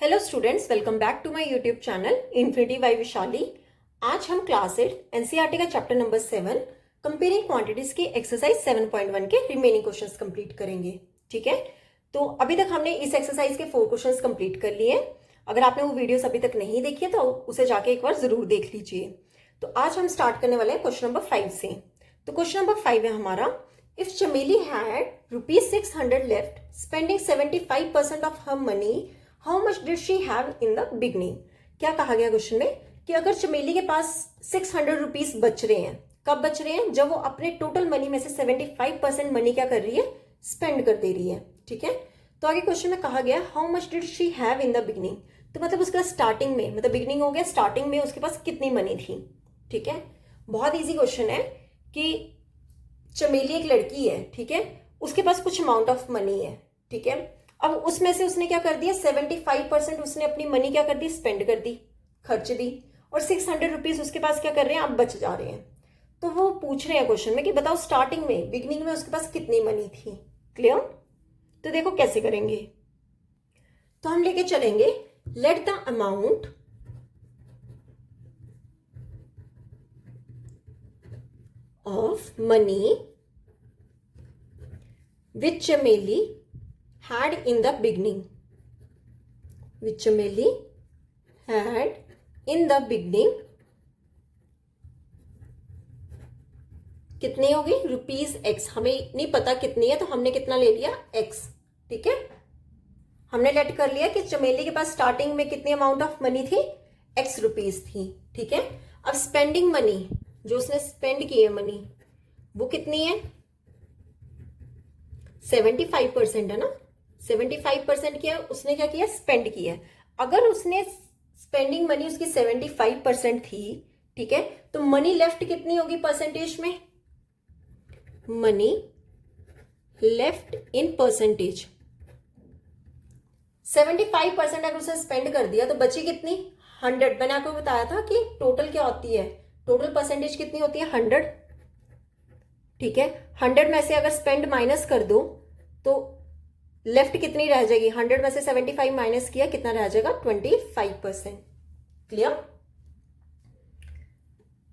Hello students, welcome back to my YouTube channel Infinity by Vishali. आज हम class 8 NCERT का chapter number 7 comparing quantities की exercise 7.1 के remaining questions complete करेंगे। ठीक है, तो अभी तक हमने इस एक्सरसाइज के 4 क्वेश्चंस कंप्लीट कर लिए। अगर आपने वो वीडियोस अभी तक नहीं देखी है तो उसे जाके एक बार जरूर देख लीजिए। तो आज हम स्टार्ट करने वाले हैं क्वेश्चन नंबर 5 से। तो क्वेश्चन नंबर 5 है हमारा, इफ चमेली had ₹600 left spending 75% of her money, how much did she have in the beginning. क्या कहा गया क्वेश्चन में कि अगर चमेली के पास 600 रुपीज बच रहे हैं, कब बच रहे हैं? जब वो अपने टोटल मनी में से 75% मनी क्या कर रही है, स्पेंड कर दे रही है। ठीक है, तो आगे क्वेश्चन में कहा गया how much did she have in the beginning, तो मतलब उसका स्टार्टिंग में, मतलब बिगनिंग हो गया, स्टार्टिंग में उसके पास कितनी मनी थी। ठीक है, बहुत ईजी क्वेश्चन है कि चमेली एक लड़की है, ठीक है, उसके पास कुछ अमाउंट ऑफ मनी है। ठीक है, अब उसमें से उसने क्या कर दिया, 75% उसने अपनी मनी क्या कर दी, स्पेंड कर दी, खर्च दी, और 600 रुपीज उसके पास क्या कर रहे हैं, अब बच जा रहे हैं। तो वो पूछ रहे हैं क्वेश्चन में कि बताओ स्टार्टिंग में, बिगनिंग में उसके पास कितनी मनी थी। क्लियर? तो देखो कैसे करेंगे। तो हम लेके चलेंगे, let the amount of money which चमेली had in the beginning, which Chameli had in the beginning, कितनी होगी, ₹X। हमें नहीं पता कितनी है, तो हमने कितना ले लिया, X। ठीक है, हमने लेट कर लिया कि चमेली के पास स्टार्टिंग में कितनी अमाउंट ऑफ मनी थी, X रुपीज थी। ठीक है, अब स्पेंडिंग मनी, जो उसने स्पेंड की है मनी, वो कितनी है, 75% है ना। 75% किया, उसने क्या किया, स्पेंड किया। अगर उसने स्पेंडिंग मनी उसकी 75% थी, ठीक है, तो मनी लेफ्ट कितनी होगी परसेंटेज में, मनी लेफ्ट इन परसेंटेज 75% अगर उसने स्पेंड कर दिया तो बची कितनी, 100। मैंने आपको बताया था कि टोटल क्या होती है, टोटल परसेंटेज कितनी होती है, 100। ठीक है, 100 में से अगर स्पेंड माइनस कर दो तो लेफ्ट कितनी रह जाएगी, 100 में से 75 माइनस किया, कितना रह जाएगा, 25%। क्लियर?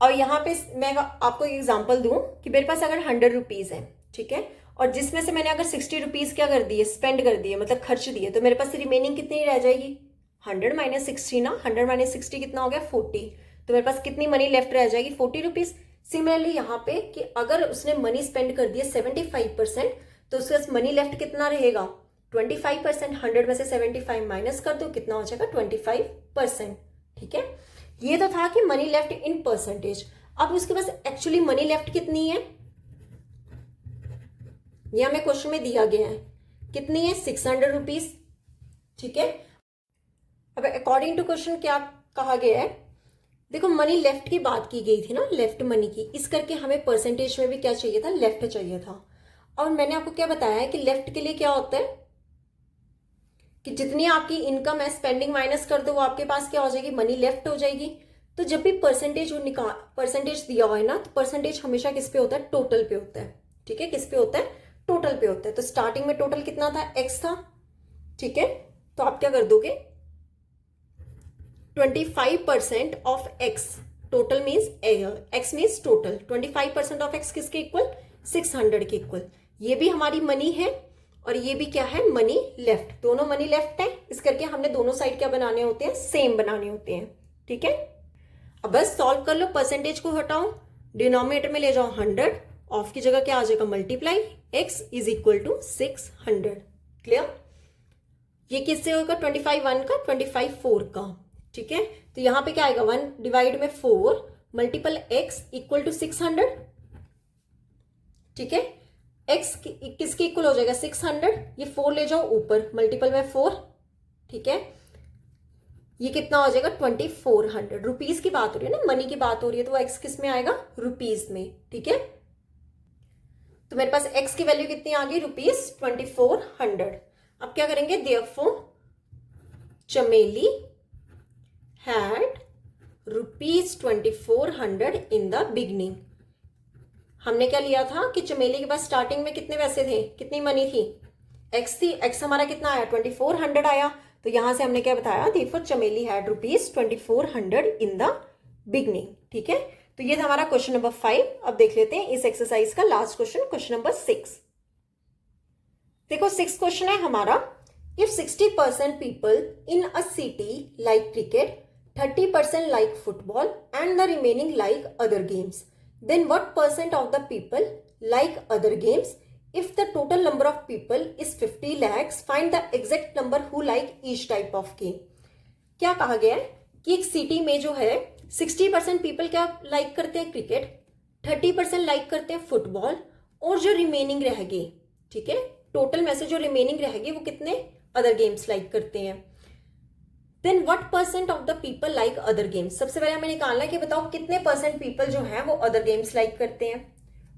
और यहां पे मैं आपको एग्जांपल दूं कि मेरे पास अगर 100 रुपीज है, ठीक है, और जिसमें से मैंने अगर 60 रुपीज क्या कर दिए, स्पेंड कर दिए, मतलब खर्च दिए, तो मेरे पास रिमेनिंग कितनी रह जाएगी, 100 माइनस 60 ना, 100 माइनस 60 कितना हो गया, 40। तो मेरे पास कितनी मनी लेफ्ट रह जाएगी, 40 रुपीज। सिमिलरली यहाँ पे कि अगर उसने मनी स्पेंड कर दिया 75%, तो उसके पास मनी लेफ्ट कितना रहेगा, 25%। 100 में से 75 माइनस कर दो, कितना हो जाएगा, 25%। ठीक है, ये तो था कि मनी लेफ्ट इन परसेंटेज। अब उसके पास एक्चुअली मनी लेफ्ट कितनी है, ये हमें क्वेश्चन में दिया गया है, कितनी है, 600 रुपीज। ठीक है, अब अकॉर्डिंग टू क्वेश्चन क्या कहा गया है, देखो मनी लेफ्ट की बात की गई थी ना, लेफ्ट मनी की, इस करके हमें परसेंटेज में भी क्या चाहिए था, लेफ्ट चाहिए था। और मैंने आपको क्या बताया है कि लेफ्ट के लिए क्या होता है कि जितनी आपकी इनकम है, स्पेंडिंग माइनस कर दो, वो आपके पास क्या हो जाएगी, मनी लेफ्ट हो जाएगी। तो जब भी परसेंटेज परसेंटेज दिया हुआ है ना, तो परसेंटेज हमेशा किस पे होता है, टोटल पे होता है। ठीक है, किस पे होता है, टोटल पे होता है। तो स्टार्टिंग में टोटल कितना था, X था। ठीक है, तो आप क्या कर दोगे, 25% of X, total means X means total, 25% of X किसके इक्वल, 600 के इक्वल। ये भी हमारी मनी है और ये भी क्या है, मनी लेफ्ट, दोनों मनी लेफ्ट है। इस करके हमने दोनों साइड क्या बनाने होते हैं, सेम बनाने होते हैं। ठीक है, अब बस सॉल्व कर लो, परसेंटेज को हटाओ, डिनोमिनेटर में ले जाओ 100, ऑफ की जगह क्या आ जाएगा, multiply, x is equal to 600। Clear? ये किससे होगा, 25 1 का, 25 4 का। ठीक है, तो यहां पे क्या आएगा, 1 डिवाइड में 4 मल्टीपल x इक्वल टू 600। ठीक है, x किसके इक्वल हो जाएगा, 600। ये 4 ले जाओ ऊपर, मल्टीपल में 4। ठीक है, ये कितना हो जाएगा, 2400। रुपीज की बात हो रही है ना, मनी की बात हो रही है, तो वो x किस में आएगा, रुपीज में। ठीक है, तो मेरे पास x की वैल्यू कितनी आ गई, ₹2400। अब क्या करेंगे, देयरफॉर चमेली हैड ₹2400 इन द बिगनिंग। हमने क्या लिया था कि चमेली के पास स्टार्टिंग में कितने पैसे थे, कितनी मनी थी, X थी। X हमारा कितना आया, 2400 आया। तो यहां से हमने क्या बताया, देयरफॉर चमेली हैड ₹2400 इन द बिगनिंग। ठीक है, तो ये था हमारा क्वेश्चन नंबर 5। अब देख लेते हैं इस एक्सरसाइज का लास्ट क्वेश्चन, क्वेश्चन नंबर 6। देखो 6 क्वेश्चन है हमारा, if 60% people in a city like cricket, 30% like football and the remaining like other games, then what percent of the people like other games? If the total number of people is 50 lakhs, find the exact number who like each type of game. क्या कहा गया है कि एक city में जो है 60% people क्या लाइक करते हैं, क्रिकेट, 30% लाइक करते हैं फुटबॉल, और जो रिमेनिंग रह गए, ठीक है, टोटल में से जो रिमेनिंग रह गए वो कितने अदर गेम्स लाइक करते हैं। Then what percent of the people like other games, सबसे पहले हमें निकालना है कि बताओ कितने परसेंट पीपल जो है वो अदर गेम्स लाइक करते हैं।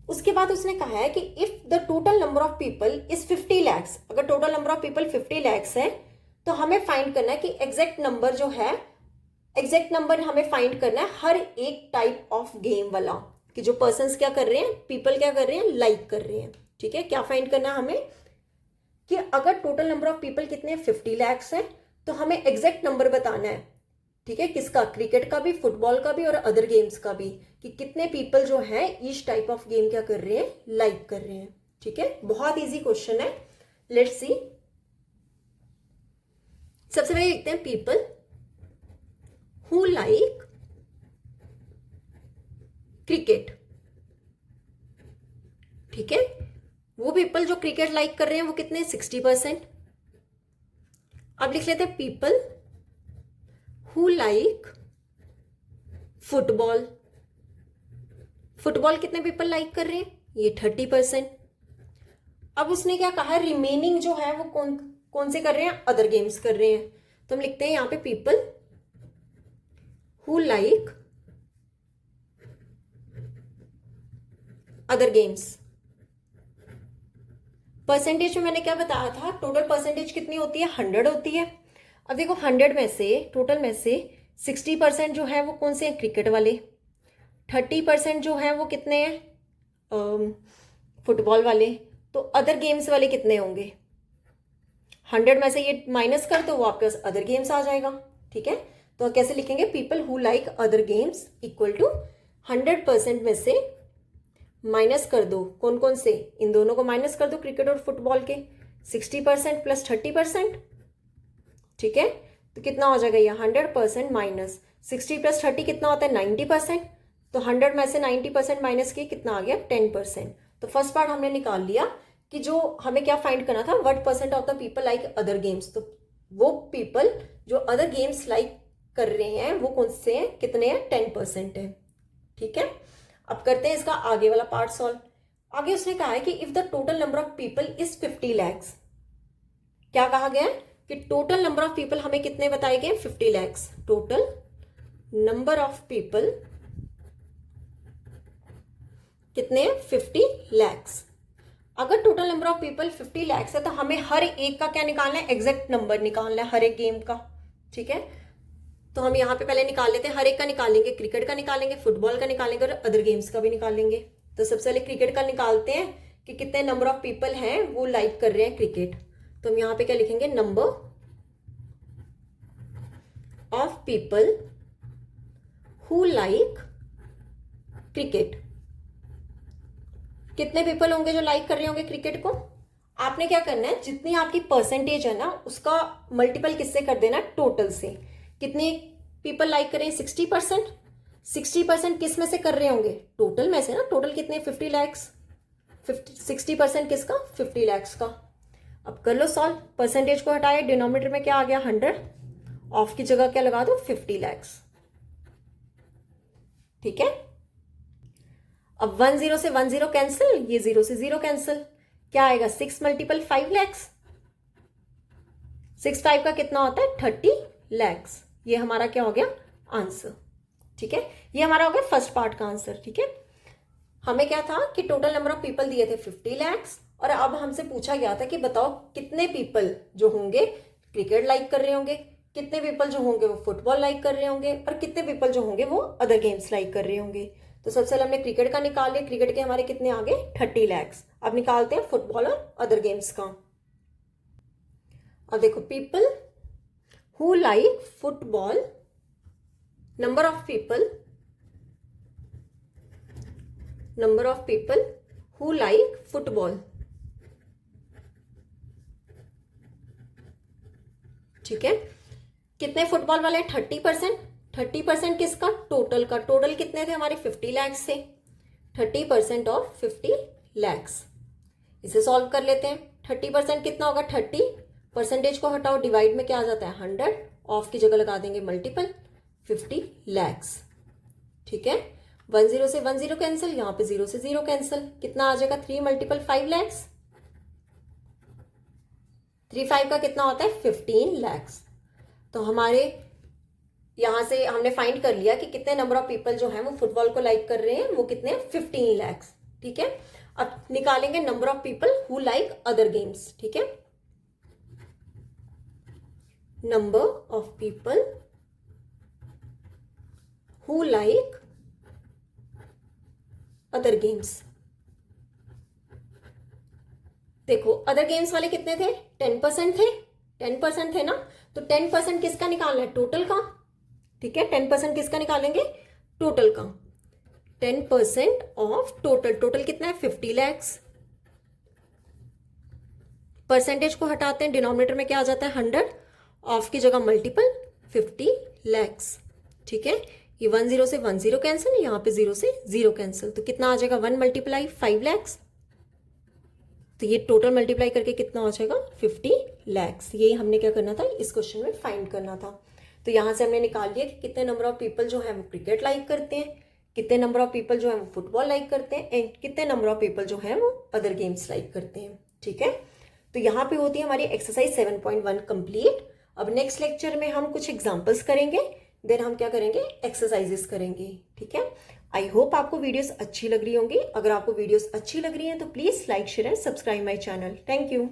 उसके बाद उसने कहा है कि if the total number of people is 50 lakhs, अगर total number of people 50 lakhs है तो हमें फाइंड करना है कि एग्जैक्ट नंबर जो है, एग्जैक्ट नंबर हमें फाइंड करना है हर एक टाइप ऑफ गेम वाला, कि जो पर्सन्स क्या कर रहे हैं, पीपल क्या कर रहे हैं, लाइक कर रहे हैं। ठीक है, क्या फाइंड करना है हमें कि अगर टोटल नंबर ऑफ पीपल कितने 50 लैक्स है तो हमें एग्जैक्ट नंबर बताना है। ठीक है, किसका, क्रिकेट का भी, फुटबॉल का भी और अदर गेम्स का भी, कि कितने पीपल जो है ईच टाइप ऑफ गेम क्या कर रहे हैं, लाइक कर रहे हैं। ठीक है, बहुत इजी क्वेश्चन है, लेट्स सी। सबसे पहले देखते हैं पीपल हु लाइक क्रिकेट। ठीक है, वो पीपल जो क्रिकेट लाइक कर रहे हैं वो कितने, 60%। अब लिख लेते हैं people who like football. Football कितने पीपल लाइक कर रहे हैं, ये 30%। अब उसने क्या कहा, रिमेनिंग जो है वो कौन कौन से कर रहे हैं, अदर गेम्स कर रहे हैं। तो हम लिखते हैं यहां पे people who like other games. Percentage में मैंने क्या बताया था, टोटल परसेंटेज कितनी होती है, 100 होती है। अब देखो 100 में से, टोटल में से 60% जो है वो कौन से हैं, क्रिकेट वाले, 30% जो है वो कितने हैं, फुटबॉल वाले, तो अदर गेम्स वाले कितने होंगे, 100 में से ये माइनस कर दो, वो आपके पास अदर गेम्स आ जाएगा। ठीक है, तो कैसे लिखेंगे, people who like other games equal to 100% में से माइनस कर दो, कौन कौन से, इन दोनों को माइनस कर दो, क्रिकेट और फुटबॉल के, 60% प्लस 30%। ठीक है, तो कितना हो जाएगा, ये 100% माइनस 60 प्लस 30 कितना होता है, 90%। तो 100 में से 90% माइनस किए, कितना आ गया, 10%। तो फर्स्ट पार्ट हमने निकाल लिया कि जो हमें क्या फाइंड करना था, what percent of the people like other games. तो वो पीपल जो अदर गेम्स लाइक कर रहे हैं वो कौन से हैं, कितने हैं, 10% है। ठीक है, अब करते हैं इसका आगे वाला पार्ट सॉल्व। आगे उसने कहा है कि if the total number of people is 50 lakhs, क्या कहा गया है कि टोटल नंबर ऑफ पीपल हमें कितने बताए गए, 50 lakhs. Total number of people कितने हैं, 50 लैक्स। अगर total number of people 50 lakhs है तो हमें हर एक का क्या निकालना है, एग्जैक्ट नंबर निकालना है हर एक गेम का। ठीक है, तो हम यहाँ पे पहले निकाल लेते हैं, हर एक का निकालेंगे, क्रिकेट का निकालेंगे, फुटबॉल का निकालेंगे और अदर गेम्स का भी निकालेंगे। तो सबसे पहले क्रिकेट का निकालते हैं कि कितने नंबर ऑफ पीपल हैं वो लाइक कर रहे हैं क्रिकेट। तो हम यहाँ पे क्या लिखेंगे, number of people who like cricket. कितने पीपल होंगे जो लाइक कर रहे होंगे क्रिकेट को। आपने क्या करना है, जितनी आपकी परसेंटेज है ना उसका मल्टीपल किससे कर देना, टोटल से। कितने पीपल लाइक करें, 60%। 60% किस में से कर रहे होंगे, टोटल में से ना। टोटल कितने, 50 लैक्स, 60% किसका, 50 लैक्स का। अब कर लो सॉल्व, परसेंटेज को हटाए, डिनोमिनेटर में क्या आ गया, 100, ऑफ की जगह क्या लगा दो, 50 लैक्स। ठीक है, अब 10 से 10 कैंसिल, ये 0 से 0 कैंसिल, क्या आएगा, 6 मल्टीपल 5 लैक्स। 6 5 का कितना होता है, 30 लैक्स। ये हमारा क्या हो गया, आंसर। ठीक है, ये हमारा हो गया फर्स्ट पार्ट का आंसर। ठीक है, हमें क्या था कि टोटल नंबर ऑफ पीपल दिए थे 50 लैक्स, और अब हमसे पूछा गया था कि बताओ कितने पीपल जो होंगे क्रिकेट लाइक कर रहे होंगे, कितने पीपल जो होंगे वो फुटबॉल लाइक कर रहे होंगे, और कितने पीपल जो होंगे वो अदर गेम्स लाइक कर रहे होंगे। तो सबसे पहले हमने क्रिकेट का निकाल लिया, क्रिकेट के हमारे कितने आ गए, 30 लैक्स। अब निकालते हैं फुटबॉल और अदर गेम्स का। अब देखो people who like football, number of people who like football. ठीक है, कितने फुटबॉल वाले हैं? 30%। 30% किसका? टोटल का। टोटल कितने थे हमारे? 50 लैक्स थे। 30% ऑफ 50 लैक्स। इसे सॉल्व कर लेते हैं। 30% कितना होगा? 30। परसेंटेज को हटाओ, डिवाइड में क्या आ जाता है? 100। ऑफ की जगह लगा देंगे मल्टीपल, 50 लैक्स। ठीक है, 10 से 10 कैंसिल, यहाँ पे 0 से 0 कैंसिल। कितना आ जाएगा? 3 मल्टीपल 5 लैक्स। 3 5 का कितना होता है? 15 लैक्स। तो हमारे यहां से हमने फाइंड कर लिया कि कितने नंबर ऑफ पीपल जो हैं वो फुटबॉल को लाइक कर रहे हैं, वो कितने? 15 लैक्स। ठीक है, अब निकालेंगे number of people who like other games. ठीक है, number of people who like other games. देखो अदर गेम्स वाले कितने थे? 10% थे। 10% थे ना, तो 10% किसका निकालना है? टोटल का। ठीक है, 10% किसका निकालेंगे? टोटल का। 10% ऑफ टोटल। टोटल कितना है? 50 लैक्स। परसेंटेज को हटाते हैं, डिनोमिनेटर में क्या आ जाता है? 100। ऑफ की जगह मल्टीपल, 50 लैक्स। ठीक है, ये 10 से 10 कैंसिल, यहाँ पे 0 से 0 कैंसिल। तो कितना आ जाएगा? 1 मल्टीप्लाई 5 लैक्स। तो ये टोटल मल्टीप्लाई करके कितना हो जाएगा? 50 लैक्स। ये हमने क्या करना था? इस क्वेश्चन में फाइंड करना था। तो यहाँ से हमने निकाल लिया कि कितने नंबर ऑफ पीपल जो है वो क्रिकेट लाइक करते हैं, कितने नंबर ऑफ पीपल जो है वो फुटबॉल लाइक करते हैं, एंड कितने नंबर ऑफ पीपल जो है वो अदर गेम्स लाइक करते हैं। ठीक है, तो यहाँ पे होती है हमारी एक्सरसाइज 7.1 कंप्लीट। अब नेक्स्ट लेक्चर में हम कुछ एग्जाम्पल्स करेंगे, देन हम क्या करेंगे? एक्सरसाइजेस करेंगे। ठीक है, आई होप आपको वीडियोस अच्छी लग रही होंगी। अगर आपको वीडियोस अच्छी लग रही हैं तो please like share and subscribe my channel. Thank you.